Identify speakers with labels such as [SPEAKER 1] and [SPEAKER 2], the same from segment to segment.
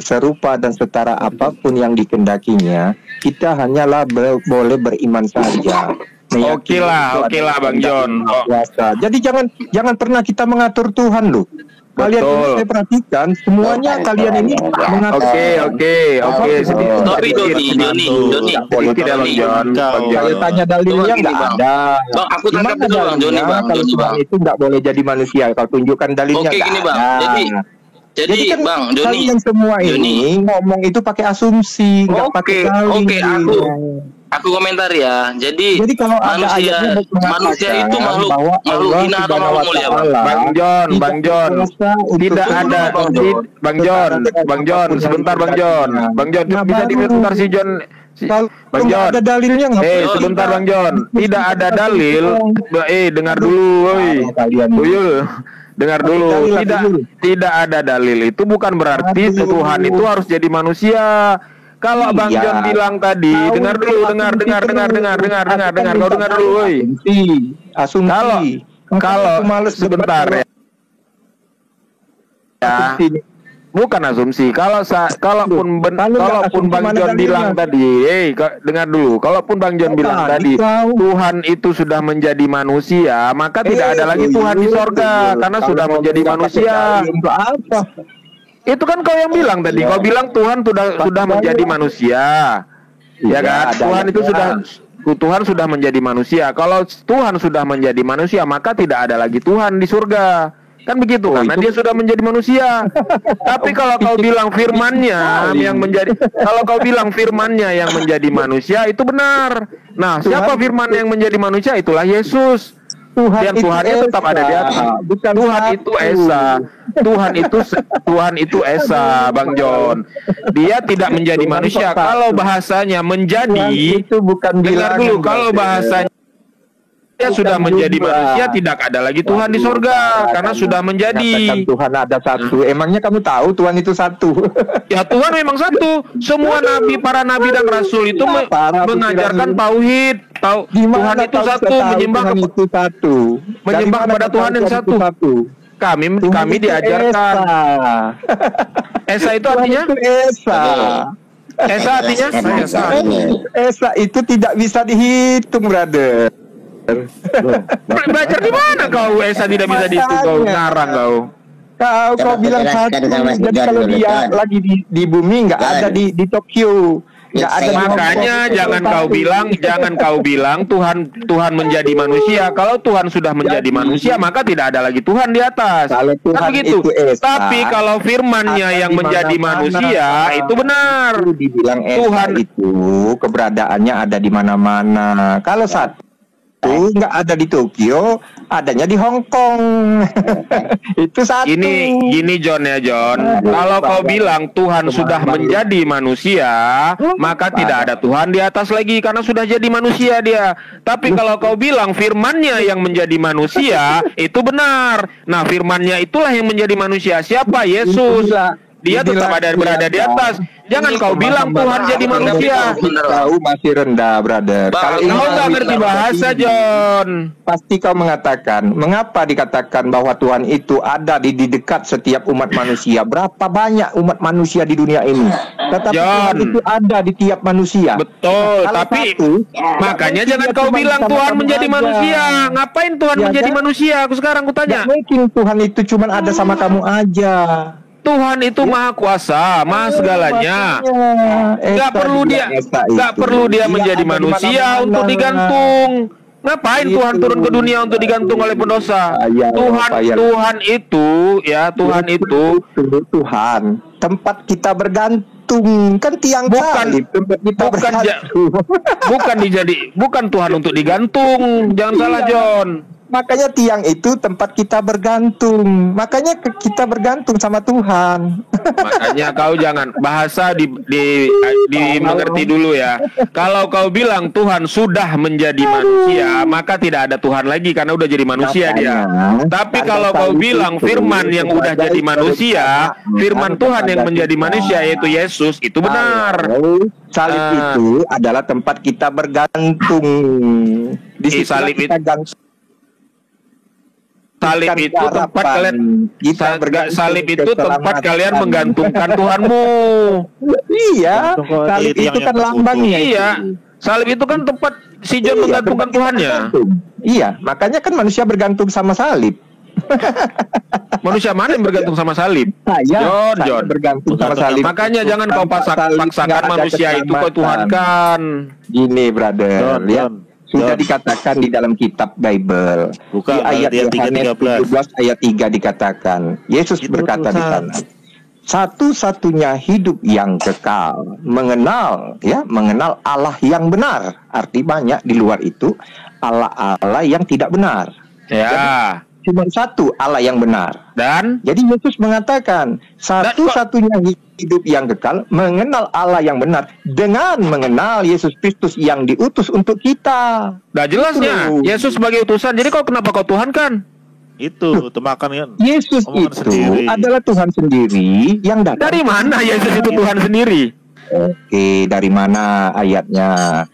[SPEAKER 1] serupa dan setara apapun yang dikehendakinya, kita hanyalah boleh beriman saja.
[SPEAKER 2] Oke lah Bang John.
[SPEAKER 1] Jadi jangan pernah kita mengatur Tuhan loh. Kalian ini saya perhatikan semuanya kalian ini mengatur.
[SPEAKER 2] Oke.
[SPEAKER 3] Tapi Doni.
[SPEAKER 2] Tidak Bang John.
[SPEAKER 1] Saya tanya dalilnya nggak ada.
[SPEAKER 3] Bang, aku tangkap dulu Bang Joni Bang.
[SPEAKER 1] Kalau Tuhan itu nggak boleh jadi manusia. Kalau tunjukkan dalilnya.
[SPEAKER 3] Oke gini Bang. Jadi
[SPEAKER 1] kan
[SPEAKER 3] Bang Joni.
[SPEAKER 1] Kalian semua ini ngomong itu pakai asumsi, nggak pakai dalil.
[SPEAKER 3] Oke, aku komentar ya. Jadi
[SPEAKER 1] kalau
[SPEAKER 3] manusia itu makhluk hina atau makhluk mulia
[SPEAKER 2] Bang John, tidak ada Bang John, sebentar Bang John, bisa dibentar si John. Bang John, ada dalilnya nggak? Sebentar Bang John, tidak ada dalil. Dengar dulu, Buyul. Dengar dulu, tidak ada dalil itu bukan berarti Tuhan itu harus jadi manusia. Kalau Bang John bilang tadi, dengar dulu, kau dengar dulu, woi.
[SPEAKER 1] Asumsi.
[SPEAKER 2] Kalau sebentar ya. Bukan asumsi. Kalaupun Bang John bilang tadi, dengar dulu. Kalaupun Bang John bilang tadi, Tuhan itu sudah menjadi manusia, maka tidak ada lagi Tuhan di sorga karena sudah menjadi manusia. Itu kan kau yang bilang tadi. Kau bilang Tuhan sudah menjadi manusia, ya kan? Tuhan sudah menjadi manusia. Kalau Tuhan sudah menjadi manusia, maka tidak ada lagi Tuhan di surga. Kan begitu, karena dia sudah menjadi manusia. Tapi kalau kau bilang firman-Nya yang menjadi, kalau kau bilang firman-Nya yang menjadi manusia, itu benar. Nah, siapa firman yang menjadi manusia? Itulah Yesus. Tuhannya tetap ada di atas. Tuhan itu Esa. Tuhan itu Esa, Bang John. Dia tidak menjadi manusia. Kalau bahasanya menjadi,
[SPEAKER 1] itu bukan
[SPEAKER 2] dengar dulu. Kalau bahasanya dia sudah menjadi manusia, tidak ada lagi Tuhan di surga karena sudah menjadi.
[SPEAKER 1] Tuhan ada satu. Emangnya kamu tahu Tuhan itu satu?
[SPEAKER 2] Ya Tuhan memang satu. Semua nabi, para nabi dan rasul itu mengajarkan tauhid. Tuhan itu satu, menyembah kepada Tuhan yang satu. Kami diajarkan. Esa itu artinya? Esa artinya?
[SPEAKER 1] Esa itu tidak bisa dihitung, brother.
[SPEAKER 2] Belajar di mana kau? Esa tidak bisa dihitung, kau ngarang kau.
[SPEAKER 1] Kau bilang satu. Jadi kalau dia lagi di bumi nggak ada di Tokyo.
[SPEAKER 2] Makanya jangan kau bilang Tuhan menjadi manusia. Kalau Tuhan sudah menjadi manusia, maka tidak ada lagi Tuhan di atas.
[SPEAKER 1] Kalau Tuhan
[SPEAKER 2] begitu.
[SPEAKER 1] Itu Esa,
[SPEAKER 2] tapi kalau firman-Nya yang menjadi manusia, itu benar.
[SPEAKER 1] Dibilang Esa Tuhan itu keberadaannya ada di mana-mana. Kalau satu nggak ada di Tokyo, adanya di Hong Kong. Itu satu.
[SPEAKER 2] Gini John ya John. Kalau kau bilang Tuhan sudah menjadi manusia, maka tidak ada Tuhan di atas lagi karena sudah jadi manusia dia. Tapi kalau kau bilang firman-Nya yang menjadi manusia, itu benar. Nah, firman-Nya itulah yang menjadi manusia. Siapa? Yesus. Dia tetap berada di atas. Jangan kau bilang Tuhan jadi manusia.
[SPEAKER 1] Kau masih rendah, brother.
[SPEAKER 2] Kalau kau nggak ngerti bahasa, John,
[SPEAKER 1] pasti kau mengatakan, mengapa dikatakan bahwa Tuhan itu ada di dekat setiap umat manusia? Berapa banyak umat manusia di dunia ini? Tetapi Tuhan itu ada di tiap manusia.
[SPEAKER 2] Betul. Tapi makanya jangan kau bilang Tuhan menjadi manusia. Ngapain Tuhan menjadi manusia? Aku sekarang kutanya.
[SPEAKER 1] Mungkin Tuhan itu cuma ada sama kamu aja.
[SPEAKER 2] Tuhan itu maha kuasa, maha segalanya. Gak perlu dia menjadi manusia untuk digantung. Ngapain Tuhan turun ke dunia untuk digantung oleh pendosa? Tuhan itu
[SPEAKER 1] tempat kita bergantung, kan tiang salib tempat kita bergantung.
[SPEAKER 2] Bukan Tuhan untuk digantung. Jangan salah, John.
[SPEAKER 1] Makanya tiang itu tempat kita bergantung. Makanya kita bergantung sama Tuhan.
[SPEAKER 2] Makanya kau jangan bahasa dimengerti dulu ya. Kalau kau bilang Tuhan sudah menjadi manusia, maka tidak ada Tuhan lagi karena udah jadi manusia dia. Tapi kalau kau bilang firman yang udah jadi manusia, firman Tuhan yang menjadi manusia yaitu Yesus, itu benar.
[SPEAKER 1] Salib itu adalah tempat kita bergantung.
[SPEAKER 2] Di salib itu salib itu tempat kalian salib itu tempat kalian menggantungkan Tuhanmu.
[SPEAKER 1] Iya, salib itu kan lambangnya.
[SPEAKER 2] Iya, salib itu kan tempat si John menggantungkan Tuhannya.
[SPEAKER 1] Iya, makanya kan manusia bergantung sama salib.
[SPEAKER 2] Manusia mana yang bergantung sama salib? John
[SPEAKER 1] bergantung sama salib.
[SPEAKER 2] Makanya jangan kau paksakan manusia itu kau tuhankan.
[SPEAKER 1] Gini, brother, lihat. Sudah dikatakan di dalam kitab Bible. Di ayat Yohanes 17 ayat 3 dikatakan, Yesus berkata di sana, satu-satunya hidup yang kekal, mengenal Allah yang benar. Arti banyak di luar itu Allah yang tidak benar.
[SPEAKER 2] Ya.
[SPEAKER 1] Jadi, cuma satu Allah yang benar.
[SPEAKER 2] Dan
[SPEAKER 1] jadi Yesus mengatakan satu-satunya hidup yang kekal, mengenal Allah yang benar dengan mengenal Yesus Kristus yang diutus untuk kita.
[SPEAKER 2] Nah jelasnya Yesus sebagai utusan. Jadi kenapa kau Tuhan kan?
[SPEAKER 4] Itu makan kan.
[SPEAKER 1] Yesus itu adalah Tuhan sendiri yang datang.
[SPEAKER 2] Dari mana Yesus itu Tuhan sendiri?
[SPEAKER 1] Oke, dari mana ayatnya?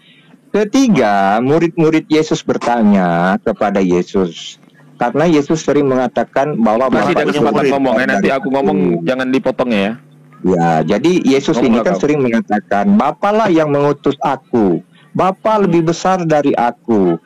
[SPEAKER 1] Ketiga, murid-murid Yesus bertanya kepada Yesus. Karena Yesus sering mengatakan bahwa
[SPEAKER 2] masih ada kesempatan ngomong ya, nanti aku ngomong jangan dipotong ya.
[SPEAKER 1] Ya, jadi Yesus ini kan sering mengatakan, Bapalah yang mengutus aku, Bapa lebih besar dari aku.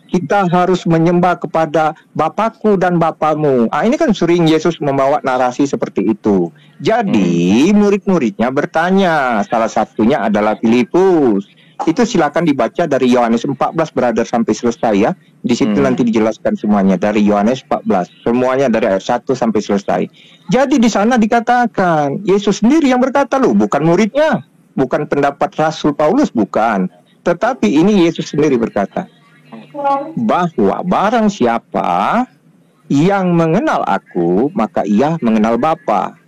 [SPEAKER 1] Kita harus menyembah kepada Bapakku dan Bapamu. Ini kan sering Yesus membawa narasi seperti itu. Jadi murid-muridnya bertanya, salah satunya adalah Filipus. Itu silakan dibaca dari Yohanes 14 brother sampai selesai ya. Di situ nanti dijelaskan semuanya dari Yohanes 14. Semuanya dari ayat 1 sampai selesai. Jadi di sana dikatakan Yesus sendiri yang berkata loh, bukan muridnya, bukan pendapat Rasul Paulus, bukan. Tetapi ini Yesus sendiri berkata bahwa barang siapa yang mengenal aku, maka ia mengenal Bapa.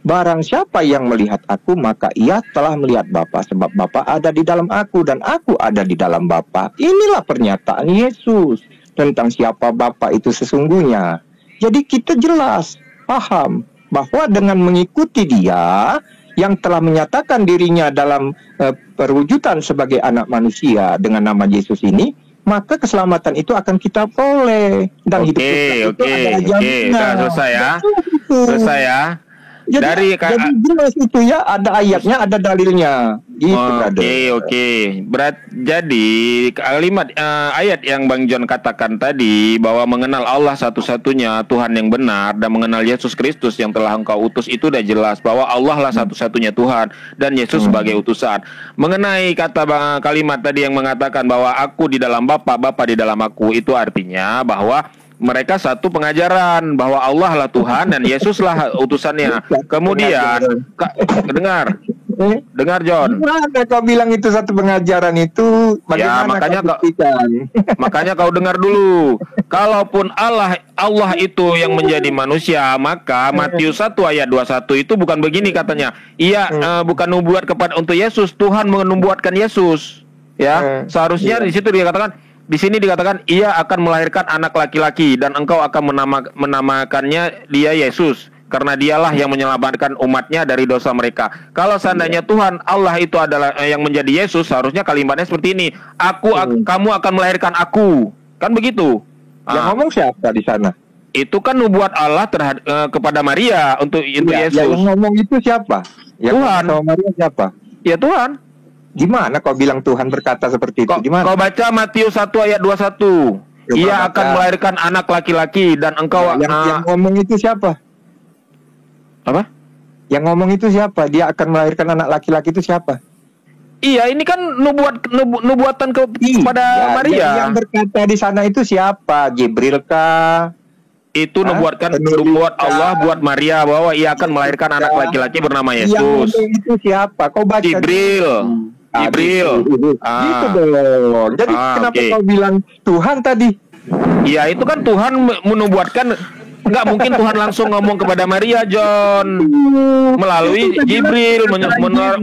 [SPEAKER 1] Barang siapa yang melihat aku, maka ia telah melihat Bapa, sebab Bapa ada di dalam aku dan aku ada di dalam Bapa. Inilah pernyataan Yesus tentang siapa Bapa itu sesungguhnya. Jadi kita jelas paham bahwa dengan mengikuti Dia yang telah menyatakan dirinya dalam perwujudan sebagai anak manusia dengan nama Yesus ini, maka keselamatan itu akan kita peroleh dan hidup kita itu adalah jaminan.
[SPEAKER 2] Selesai ya. Selesai ya.
[SPEAKER 1] Jadi jelas itu ya, ada ayatnya, ada dalilnya.
[SPEAKER 2] Oke. Jadi kalimat ayat yang Bang John katakan tadi bahwa mengenal Allah satu-satunya Tuhan yang benar dan mengenal Yesus Kristus yang telah Engkau utus itu udah jelas bahwa Allah lah satu-satunya Tuhan dan Yesus sebagai utusan. Mengenai kalimat tadi yang mengatakan bahwa aku di dalam Bapa, Bapa di dalam aku, itu artinya bahwa mereka satu pengajaran bahwa Allah lah Tuhan dan Yesus lah utusannya. Kemudian dengar John.
[SPEAKER 1] Gimana kau bilang itu satu pengajaran itu? Bagaimana
[SPEAKER 2] makanya kau dengar dulu. Kalaupun Allah itu yang menjadi manusia, maka Matius 1 ayat 21 itu bukan begini katanya. Bukan nubuat untuk Yesus, Tuhan menubuatkan Yesus. Ya, seharusnya di situ dikatakan. Di sini dikatakan ia akan melahirkan anak laki-laki dan engkau akan menamakannya dia Yesus karena dialah yang menyelamatkan umatnya dari dosa mereka. Kalau seandainya Tuhan Allah itu adalah yang menjadi Yesus, seharusnya kalimatnya seperti ini. Kamu akan melahirkan aku. Kan begitu.
[SPEAKER 1] Yang ngomong siapa di sana?
[SPEAKER 2] Itu kan nubuat Allah kepada Maria untuk Yesus.
[SPEAKER 1] Yang ngomong itu siapa?
[SPEAKER 2] Tuhan.
[SPEAKER 1] Maria siapa?
[SPEAKER 2] Ya Tuhan.
[SPEAKER 1] Gimana kau bilang Tuhan berkata seperti itu? Gimana?
[SPEAKER 2] Kau baca Matius 1 ayat 21. Ia akan melahirkan anak laki-laki dan engkau
[SPEAKER 1] yang ngomong itu siapa?
[SPEAKER 2] Apa?
[SPEAKER 1] Yang ngomong itu siapa? Dia akan melahirkan anak laki-laki itu siapa?
[SPEAKER 2] Iya, ini kan nubuatan kepada Maria.
[SPEAKER 1] Yang berkata di sana itu siapa? Jibril kah?
[SPEAKER 2] Itu nubuat Allah buat Maria bahwa ia akan melahirkan anak laki-laki bernama Yesus.
[SPEAKER 1] Yang itu siapa? Kau baca
[SPEAKER 2] Jibril.
[SPEAKER 1] Gitu dong. Jadi kenapa kau bilang Tuhan tadi?
[SPEAKER 2] Iya, itu kan Tuhan menubuatkan. Nggak mungkin Tuhan langsung ngomong kepada Maria, John, melalui Jibril,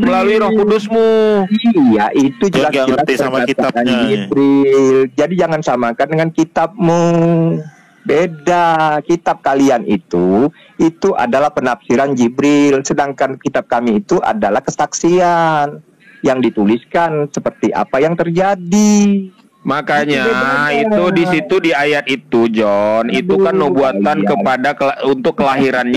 [SPEAKER 2] melalui Roh Kudusmu.
[SPEAKER 1] Iya, itu jelas-jelas
[SPEAKER 4] sama kitabnya.
[SPEAKER 1] Jibril. Jadi jangan samakan dengan kitabmu. Beda. Kitab kalian itu adalah penafsiran Jibril, sedangkan kitab kami itu adalah kesaksian yang dituliskan seperti apa yang terjadi.
[SPEAKER 2] Makanya itu di situ di ayat itu John, itu kan nubuatan kepada untuk kelahiran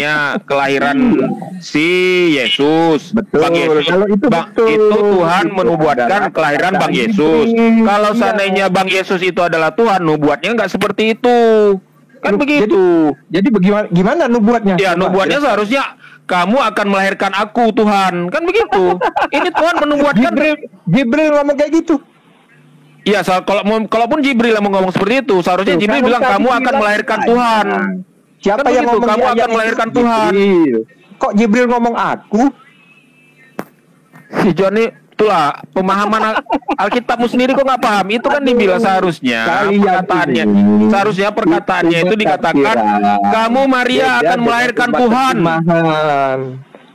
[SPEAKER 2] si Yesus.
[SPEAKER 1] Betul.
[SPEAKER 2] Bang Yesus.
[SPEAKER 1] Kalau itu betul.
[SPEAKER 2] Itu Tuhan menubuatkan kelahiran Bang Yesus. Kalau seandainya Bang Yesus itu adalah Tuhan, nubuatnya nggak seperti itu. Kan begitu.
[SPEAKER 1] Jadi gimana nubuatnya?
[SPEAKER 2] Ya, nubuatnya seharusnya kamu akan melahirkan aku Tuhan. Kan begitu. Ini Tuhan menubuatkan.
[SPEAKER 1] Jibril ngomong kayak gitu.
[SPEAKER 2] Iya, kalaupun Jibril yang ngomong seperti itu, seharusnya Jibril bilang kamu akan melahirkan Tuhan.
[SPEAKER 1] Siapa
[SPEAKER 2] kan
[SPEAKER 1] yang
[SPEAKER 2] begitu,
[SPEAKER 1] ngomong
[SPEAKER 2] kamu akan melahirkan Tuhan?
[SPEAKER 1] Kok Jibril ngomong aku?
[SPEAKER 2] Si Joni, itulah pemahaman Alkitabmu sendiri kok nggak paham. Itu kan dibilang seharusnya perkataannya itu dikatakan kamu Maria akan melahirkan Tuhan.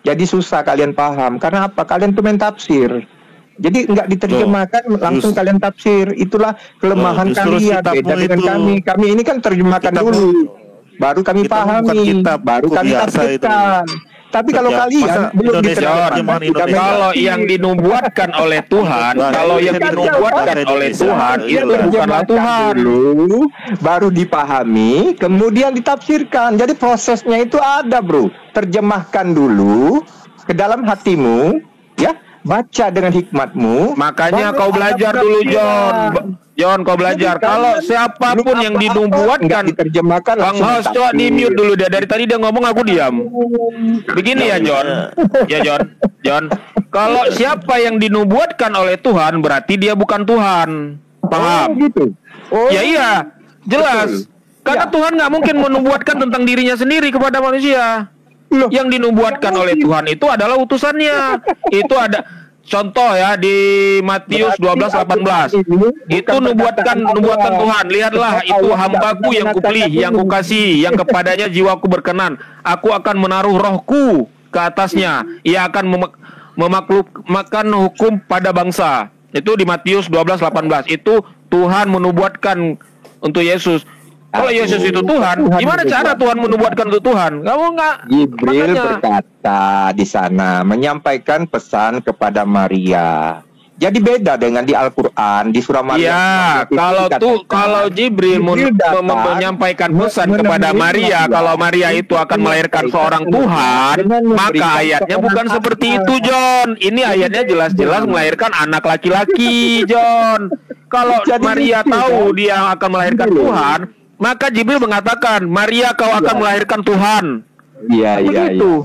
[SPEAKER 1] Jadi susah kalian paham. Karena apa? Kalian tuh main tafsir. Jadi nggak diterjemahkan langsung kalian tafsir. Itulah kelemahan kalian. Beda dengan kami. Kami ini kan terjemahkan dulu, baru kami pahami, baru kami tafsirkan. Tapi kalau kalian belum diterjemahkan,
[SPEAKER 2] kalau yang dinubuatkan oleh Tuhan, itu bukanlah Tuhan.
[SPEAKER 1] Dulu, baru dipahami, kemudian ditafsirkan. Jadi prosesnya itu ada, bro. Terjemahkan dulu ke dalam hatimu, ya. Baca dengan hikmatmu.
[SPEAKER 2] Makanya kau belajar dulu, John, kau belajar. Kalau siapapun yang dinubuatkan,
[SPEAKER 1] diterjemahkan.
[SPEAKER 2] Bang Host, coba di mute dulu dia. Dari tadi dia ngomong aku diam. Begini ya, John. Ya, John. Kalau siapa yang dinubuatkan oleh Tuhan, berarti dia bukan Tuhan. Paham?
[SPEAKER 1] Gitu.
[SPEAKER 2] Ya iya, jelas. Karena Tuhan nggak mungkin menubuatkan tentang dirinya sendiri kepada manusia. Yang dinubuatkan oleh Tuhan itu adalah utusannya. Itu ada contoh ya di Matius 12:18. Itu nubuatan Tuhan. Lihatlah, itu hambaku yang kupilih, yang kukasih, yang kepadanya jiwaku berkenan. Aku akan menaruh rohku ke atasnya. Ia akan memaklukkan hukum pada bangsa. Itu di Matius 12:18. Itu Tuhan menubuatkan untuk Yesus. Kalau Yesus itu Tuhan, gimana cara Tuhan menubuatkan untuk Tuhan? Kamu nggak?
[SPEAKER 1] Jibril berkata di sana, menyampaikan pesan kepada Maria. Jadi beda dengan di Al-Quran, di surah Maryam.
[SPEAKER 2] Iya, kalau Jibril menyampaikan pesan kepada Maria, kalau Maria itu akan melahirkan seorang Tuhan, maka ayatnya bukan seperti itu, John. Ini ayatnya jelas-jelas melahirkan anak laki-laki, John. Kalau Maria tahu dia akan melahirkan Tuhan, maka Jibril mengatakan, Maria kau akan melahirkan Tuhan.
[SPEAKER 1] Iya.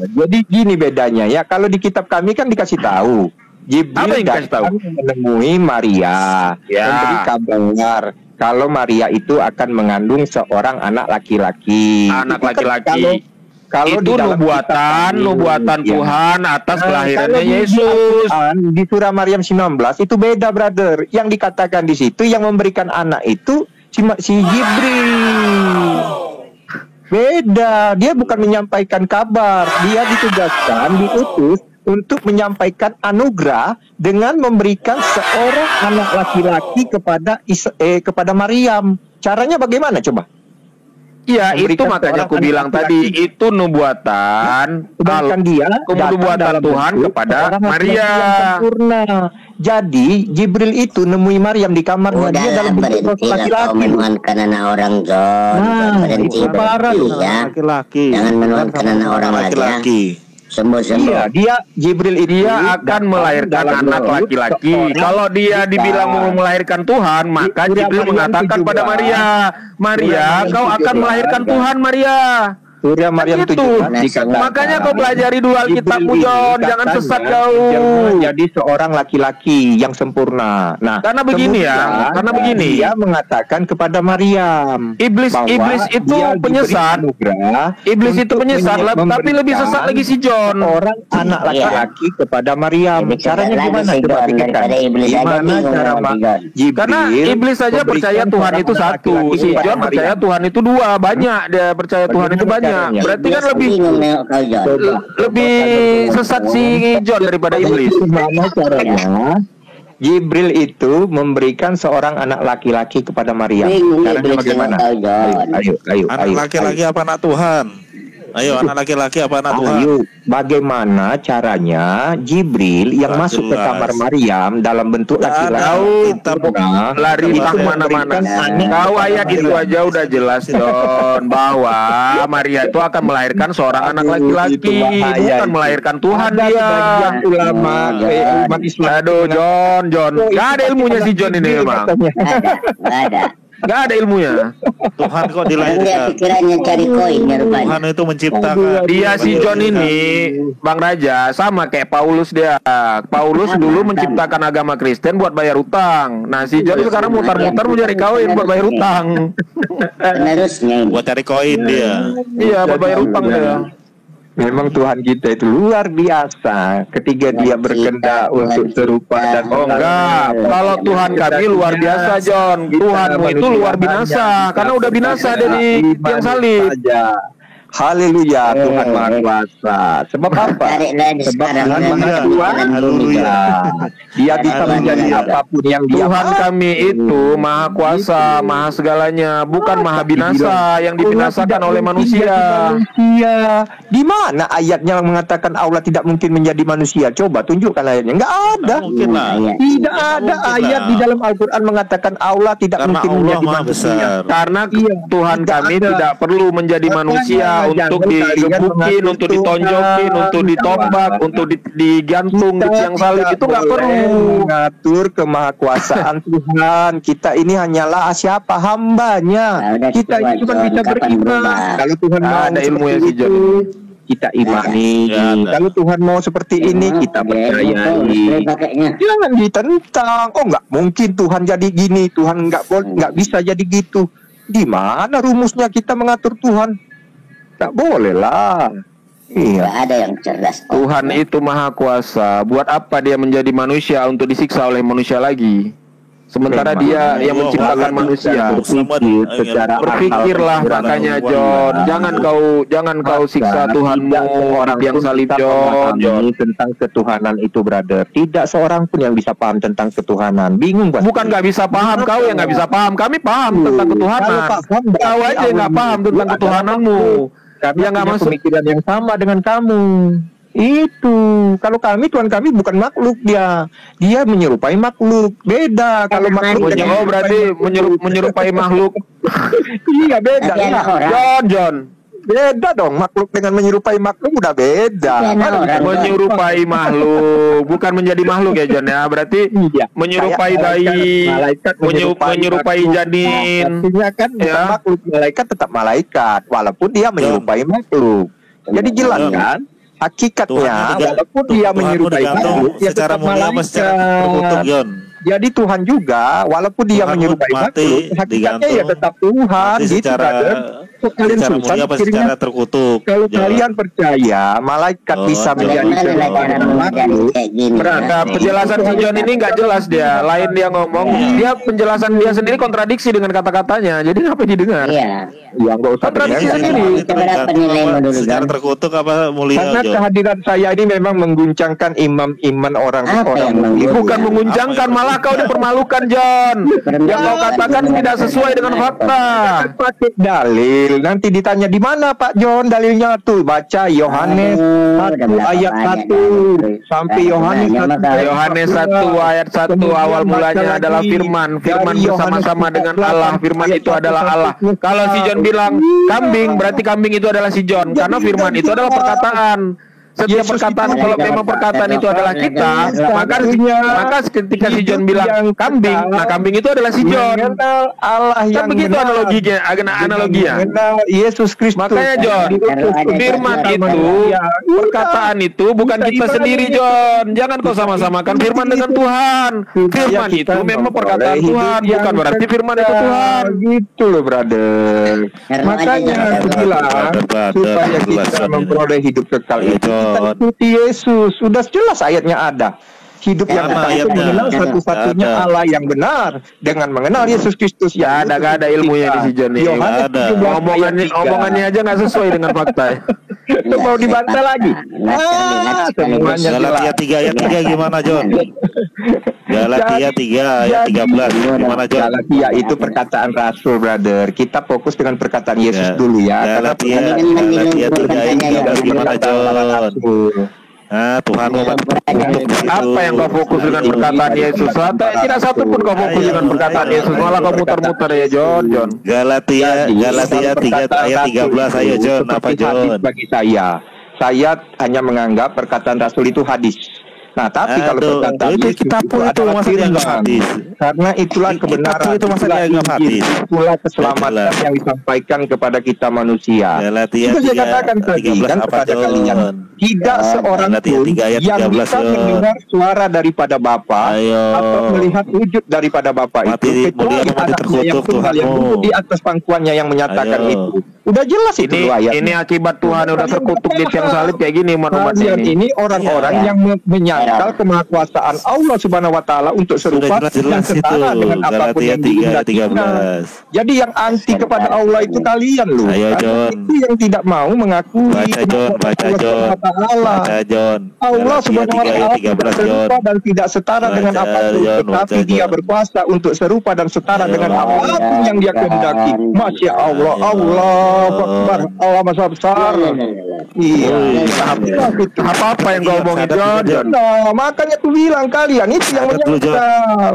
[SPEAKER 1] Jadi gini bedanya ya. Kalau di kitab kami kan dikasih tahu, Jibril datang menemui Maria, memberi kabar kalau Maria itu akan mengandung seorang anak laki-laki.
[SPEAKER 2] Anak laki-laki. Kalau itu nubuatan Tuhan atas kelahirannya Yesus.
[SPEAKER 1] Di surah Maryam 19 itu beda, brother. Yang dikatakan di situ yang memberikan anak itu si Jibril. Beda, dia bukan menyampaikan kabar, dia diutus untuk menyampaikan anugerah dengan memberikan seorang anak laki-laki kepada Maryam. Caranya bagaimana coba?
[SPEAKER 2] Iya, itu makanya aku bilang tadi, itu nubuatan Tuhan kepada Maria.
[SPEAKER 1] Jadi Jibril itu nemui Maryam di kamarnya, dia dalam bentuk laki-laki.
[SPEAKER 5] Menuhankan anak orang, John. Berhenti ya. Jangan menuhankan anak orang laki-laki.
[SPEAKER 1] Iya, Jibril itu
[SPEAKER 2] akan melahirkan anak laki-laki. Kalau dia dibilang mau melahirkan Tuhan, maka Jibril mengatakan pada Maria, kau akan melahirkan Tuhan, Maria.
[SPEAKER 1] Surya Maryam 17.
[SPEAKER 2] Makanya kau pelajari dulu Alkitabmu, John. Jangan sesat kau.
[SPEAKER 1] Jadi seorang laki-laki yang sempurna. Nah,
[SPEAKER 2] karena begini ya. Karena begini.
[SPEAKER 1] Dia mengatakan kepada Maryam,
[SPEAKER 2] Iblis itu penyesat. Iblis itu penyesat, tapi lebih sesat lagi si John.
[SPEAKER 1] Orang anak laki-laki kepada Maryam. Caranya gimana? Coba pikirkan. Gimana cara
[SPEAKER 2] Karena iblis saja percaya Tuhan itu satu. Si John percaya Tuhan itu dua. Banyak dia percaya Tuhan itu banyak. Berarti kan lebih sesat si John daripada iblis.
[SPEAKER 1] Gimana caranya Jibril itu memberikan seorang anak laki-laki kepada Maryam? Caranya bagaimana?
[SPEAKER 4] Anak laki-laki apa anak Tuhan? Ayo, anak laki-laki apa anak Tuhan?
[SPEAKER 1] Ayo, bagaimana caranya Jibril yang masuk ke kamar Maryam dalam bentuk laki-laki
[SPEAKER 2] lari tak mana-mana. Kau ayat itu aja udah jelas, John, bahwa Maria itu akan melahirkan seorang anak laki-laki, bukan melahirkan Tuhan dia.
[SPEAKER 1] Ulama umat Islam.
[SPEAKER 2] Aduh, John, gak ada ilmunya si John ini memang. Gak ada ilmunya.
[SPEAKER 4] Tuhan kok dilahirkan.
[SPEAKER 5] Pikirannya cari koin ya rupanya.
[SPEAKER 4] Tuhan itu menciptakan.
[SPEAKER 2] Dia si John ini, Bang Raja, sama kayak Paulus dia. Paulus dulu menciptakan agama Kristen buat bayar utang. Nah, si John sekarang mutar-mutar mau cari koin buat bayar utang.
[SPEAKER 5] Penerusnya ini.
[SPEAKER 4] Buat cari koin dia.
[SPEAKER 2] Iya, buat bayar utang dia.
[SPEAKER 1] Memang Tuhan kita itu luar biasa ketika dia berkehendak untuk serupa dan
[SPEAKER 2] enggak. Kalau Tuhan kami luar biasa, John. Tuhanmu itu luar binasa karena udah binasa dari tiang salib.
[SPEAKER 1] Haleluya, Tuhan Maha Kuasa. Sebab apa? Sebab Tuhan Maha Kuasa. Dia bisa menjadi apapun yang dia
[SPEAKER 2] Tuhan kami itu Maha Kuasa, Maha segalanya, bukan Maha Binasa yang dibinasakan oleh manusia.
[SPEAKER 1] Di mana ayatnya mengatakan Allah tidak mungkin menjadi manusia? Coba tunjukkan ayatnya. Enggak ada. Tidak ada ayat di dalam Al-Quran mengatakan Allah tidak mungkin menjadi manusia.
[SPEAKER 2] Karena Tuhan kami tidak perlu menjadi manusia untuk digebukin, untuk ditonjokin, untuk ditombak, untuk digantung di tiang salib, itu nggak perlu.
[SPEAKER 1] Mengatur kemahakuasaan Tuhan. Kita ini hanyalah siapa? Hambanya. Kita ini cuma bisa beriman. Kalau Tuhan mau
[SPEAKER 2] ada ilmu yang si John,
[SPEAKER 1] kita imani. Kalau Tuhan mau seperti ini, kita percayai. Jangan ditentang. Oh, nggak mungkin Tuhan jadi gini. Tuhan nggak bisa jadi gitu. Di mana rumusnya kita mengatur Tuhan? Tak boleh lah.
[SPEAKER 5] Iya. Gak ada yang cerdas.
[SPEAKER 2] Tuhan itu Maha Kuasa. Buat apa dia menjadi manusia untuk disiksa oleh manusia lagi? Sementara dia yang menciptakan manusia. Berpikirlah makanya, John. Jangan kau siksa Tuhanmu orang yang salib, John.
[SPEAKER 1] Tentang ketuhanan itu, brother. Tidak seorang pun yang bisa paham tentang ketuhanan. Bingung,
[SPEAKER 2] bukan nggak bisa paham, kau yang nggak bisa paham. Kami paham tentang ketuhanan. Kau aja nggak paham tentang ketuhananmu.
[SPEAKER 1] Kami nggak masuk pemikiran yang sama dengan kamu. Itu kalau kami, Tuhan kami bukan makhluk, dia menyerupai makhluk. Beda kalau makhluk.
[SPEAKER 2] Oh, berarti menyerupai makhluk.
[SPEAKER 1] Iya, beda.
[SPEAKER 2] John.
[SPEAKER 1] Beda dong, makhluk dengan menyerupai makhluk udah beda.
[SPEAKER 2] Menyerupai makhluk, bukan menjadi makhluk ya, John ya. Berarti menyerupai bayi, menyerupai janin.
[SPEAKER 1] Artinya kan bukan makhluk, malaikat tetap malaikat, walaupun dia menyerupai makhluk. Jadi jelas kan? Hakikatnya walaupun dia menyerupai makhluk, dia tetap malaikat. Jadi Tuhan juga walaupun dia menyerupai makhluk, hakikatnya ya tetap Tuhan. Gitu kan? Kalian susah
[SPEAKER 4] secara terkutuk.
[SPEAKER 1] Kalau kalian percaya malaikat bisa menjadi makhluk.
[SPEAKER 2] Penjelasan si John ini nggak jelas dia. Lain dia ngomong, dia penjelasan dia sendiri kontradiksi dengan kata-katanya. Jadi ngapain didengar?
[SPEAKER 5] Iya.
[SPEAKER 1] Ya nggak usah
[SPEAKER 2] kontradiksi sendiri.
[SPEAKER 4] Secara terkutuk apa mulia?
[SPEAKER 1] Karena kehadiran saya ini memang mengguncangkan iman orang.
[SPEAKER 2] Bukan mengguncangkan, malah kau dipermalukan, John. Yang kau katakan tidak sesuai dengan fakta.
[SPEAKER 1] Pakai dalil. Nanti ditanya di mana Pak John dalilnya tuh, baca Yohanes 1 ayat 1 sampai Yohanes
[SPEAKER 2] 1 ayat 1 awal mulanya adalah firman bersama-sama dengan Allah. Firman itu adalah Allah. Kalau si John bilang kambing, berarti kambing itu adalah si John, karena firman itu adalah perkataan. Setiap perkataan, kalau memang perkataan itu adalah kita, maka ketika si John bilang kambing, nah kambing itu adalah si John.
[SPEAKER 1] Allah yang
[SPEAKER 2] kan begitu analoginya.
[SPEAKER 1] Yesus Kristus.
[SPEAKER 2] Makanya John, firman itu, perkataan itu bukan kita sendiri, John. Jangan kau sama-samakan firman dengan Tuhan. Firman itu memang perkataan Tuhan, bukan berarti firman itu Tuhan.
[SPEAKER 1] Gitu loh, brother. Makanya bilang supaya kita memperoleh hidup kekal itu, kita ikuti Yesus. Sudah jelas ayatnya ada. Hidup yang kekal itu mengenal satu-satunya Allah yang benar, dengan mengenal Yesus Kristus.
[SPEAKER 2] Ya ada ilmunya di si John ini. Omongannya aja nggak sesuai dengan fakta.
[SPEAKER 1] Mau dibantah lagi.
[SPEAKER 5] Semuanya
[SPEAKER 4] Galatia 3 ayat 3 gimana, John? Galatia 3 ayat 13 gimana, John?
[SPEAKER 1] Galatia itu perkataan Rasul, brother. Kita fokus dengan perkataan Yesus dulu ya.
[SPEAKER 4] Galatia 3 ayat 13 gimana, John? Tuhan
[SPEAKER 2] apa yang kau fokus dengan perkataan Yesus? Tidak satu pun kau fokus dengan perkataan Yesus, malah kau muter-muter ya, John.
[SPEAKER 4] Galatia 3 ayat 13, ayo John, apa John?
[SPEAKER 1] Bagi saya hanya menganggap perkataan Rasul itu hadis. Nah, tapi kalau perkataan
[SPEAKER 4] itu kitab itu maksudnya enggak hadis.
[SPEAKER 1] Karena itulah kebenaran,
[SPEAKER 4] itu maksudnya enggak hadis.
[SPEAKER 1] Itulah keselamatan yang disampaikan kepada kita manusia.
[SPEAKER 4] Galatia 13
[SPEAKER 1] kepada kalian. Tidak seorang pun yang bisa mendengar suara daripada Bapa atau melihat wujud daripada Bapa itu kecuali anaknya yang tunggal yang duduk di atas pangkuannya yang menyatakan itu. Udah jelas itu ayat.
[SPEAKER 2] Ini akibat Tuhan udah terkutuk di tiang salib kayak gini umat-umat ini.
[SPEAKER 1] Ini orang-orang yang menyangkal kemahakuasaan Allah Subhanahu wa taala untuk serupa dan setara dengan apapun yang dihendaki. Jadi yang anti kepada Allah itu kalian loh. Itu yang tidak mau mengakui
[SPEAKER 4] baca John.
[SPEAKER 1] Allah Subhanahu wa taala tidak serupa dan tidak setara dengan apapun, tetapi Dia berkuasa untuk serupa dan setara dengan apapun yang Dia kehendaki. Masya Allah, Allah Akbar, Allah Maha Besar. Iya.
[SPEAKER 2] Apa yang kau omongin, John?
[SPEAKER 1] Nah, makanya aku bilang kalian itu yang menyangkal.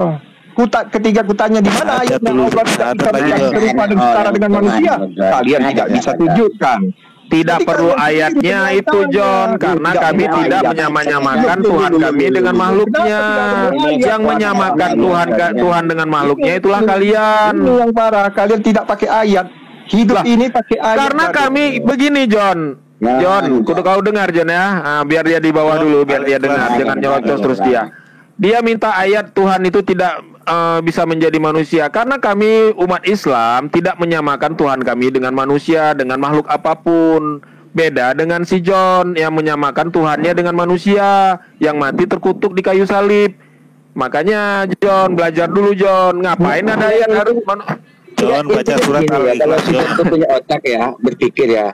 [SPEAKER 1] Ketika kutanya di mana ayatnya Allah tidak bisa menjadi serupa dan setara dengan manusia, kalian tidak bisa tunjukkan.
[SPEAKER 2] Tidak perlu ayatnya itu, John, karena kami tidak menyamakan Tuhan kami dengan makhluknya. Yang menyamakan Tuhan dengan makhluknya itulah kalian.
[SPEAKER 1] Ini yang parah, kalian tidak pakai ayat. Hidup ini pakai ayat.
[SPEAKER 2] Karena kami begini, John, kudu kau dengar, John ya. Biar dia di bawah dulu, biar dia dengar, jangan nyelocos terus dia. Dia minta ayat Tuhan itu tidak bisa menjadi manusia karena kami umat Islam tidak menyamakan Tuhan kami dengan manusia, dengan makhluk apapun. Beda dengan si John yang menyamakan Tuhannya dengan manusia yang mati terkutuk di kayu salib. Makanya John belajar dulu, John. Ngapain ada ayat harus
[SPEAKER 4] John baca surat
[SPEAKER 6] Al-Ikhlas. Kalau si punya otak ya, berpikir ya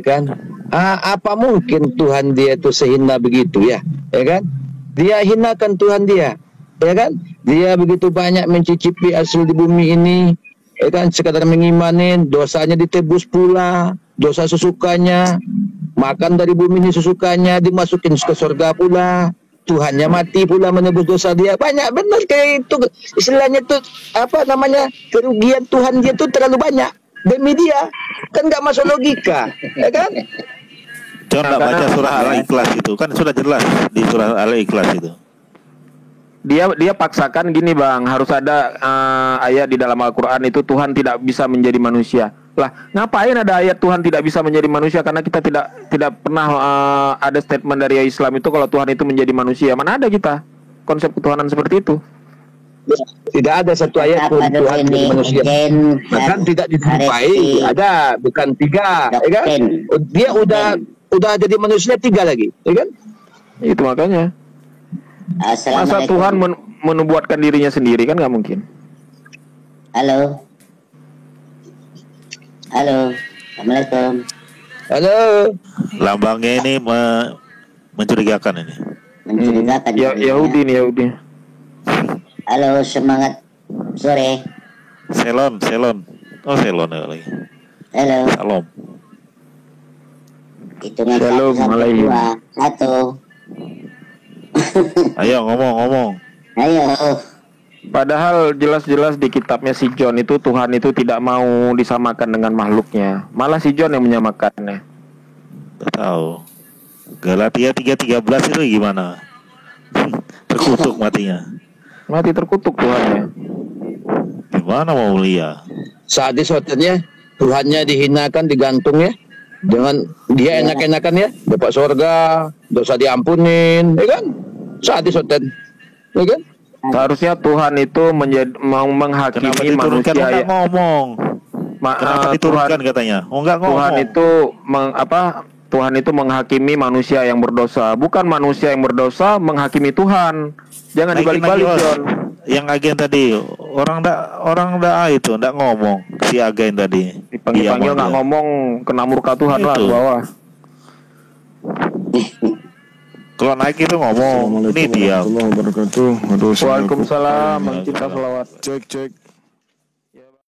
[SPEAKER 6] kan? Apa mungkin Tuhan dia itu sehina begitu ya kan? Dia hinakan Tuhan dia, ya kan? Dia begitu banyak mencicipi hasil di bumi ini, ya kan? Sekadar mengimanin, dosanya ditebus pula, dosa sesukanya, makan dari bumi ini sesukanya, dimasukin ke surga pula. Tuhannya mati pula menebus dosa dia. Banyak benar kayak itu istilahnya tuh apa namanya, kerugian Tuhan dia tuh terlalu banyak demi dia, kan nggak masuk logika, ya kan?
[SPEAKER 4] John nggak baca surah Al-Ikhlas itu kan sudah jelas di surah Al-Ikhlas itu.
[SPEAKER 2] Dia paksakan gini, Bang, harus ada ayat di dalam Al-Quran itu Tuhan tidak bisa menjadi manusia. Lah, ngapain ada ayat Tuhan tidak bisa menjadi manusia? Karena kita tidak pernah ada statement dari Islam itu kalau Tuhan itu menjadi manusia. Mana ada kita konsep ketuhanan seperti itu?
[SPEAKER 6] Tidak ada satu ayat pun Tuhan menjadi manusia. Bahkan tidak dijumpai. Ada, bukan 3, ya kan? Dia udah jadi manusia 3 lagi, ya kan?
[SPEAKER 2] Itu makanya. Masa Tuhan menubuatkan dirinya sendiri, kan nggak mungkin.
[SPEAKER 5] Halo, Assalamualaikum.
[SPEAKER 6] Halo.
[SPEAKER 4] Lambangnya ini mencurigakan ini.
[SPEAKER 5] Mencurigakan.
[SPEAKER 2] Yahudi nih, Yahudi.
[SPEAKER 5] Halo, semangat sore.
[SPEAKER 4] Selon. Oh, Selon lagi.
[SPEAKER 5] Halo.
[SPEAKER 4] Salam.
[SPEAKER 5] Hitungan
[SPEAKER 2] Shalom,
[SPEAKER 5] 1, 1.
[SPEAKER 4] Ayo ngomong.
[SPEAKER 5] Ayo.
[SPEAKER 2] Padahal jelas-jelas di kitabnya si John itu Tuhan itu tidak mau disamakan dengan makhluknya. Malah si John yang menyamakannya.
[SPEAKER 4] Tidak tahu. Galatia 3:13 itu gimana? Terkutuk matinya.
[SPEAKER 2] Mati terkutuk Tuhannya.
[SPEAKER 4] Gimana mau mulia?
[SPEAKER 6] Sadis hotelnya, Tuhannya dihinakan, digantung ya. Dengan dia enak-enakan ya, dapat surga, dosa diampunin, ya kan? Sadis hotel, ya kan?
[SPEAKER 2] Seharusnya Tuhan itu mau menghakimi manusia ya.
[SPEAKER 4] Ngomong. Kenapa diturunkan katanya? Enggak ngomong.
[SPEAKER 2] Tuhan itu menghakimi manusia yang berdosa, bukan manusia yang berdosa menghakimi Tuhan. Jangan dibalik-balik, John.
[SPEAKER 4] Yang agen tadi orang itu ndak ngomong si agen tadi.
[SPEAKER 2] Dipanggil nggak ngomong, kena murka Tuhan lah ke bawah.
[SPEAKER 4] Kalau naik itu ngomong, ini diam.
[SPEAKER 2] Waalaikumsalam, Bang Cinta Selawat.
[SPEAKER 7] Cek.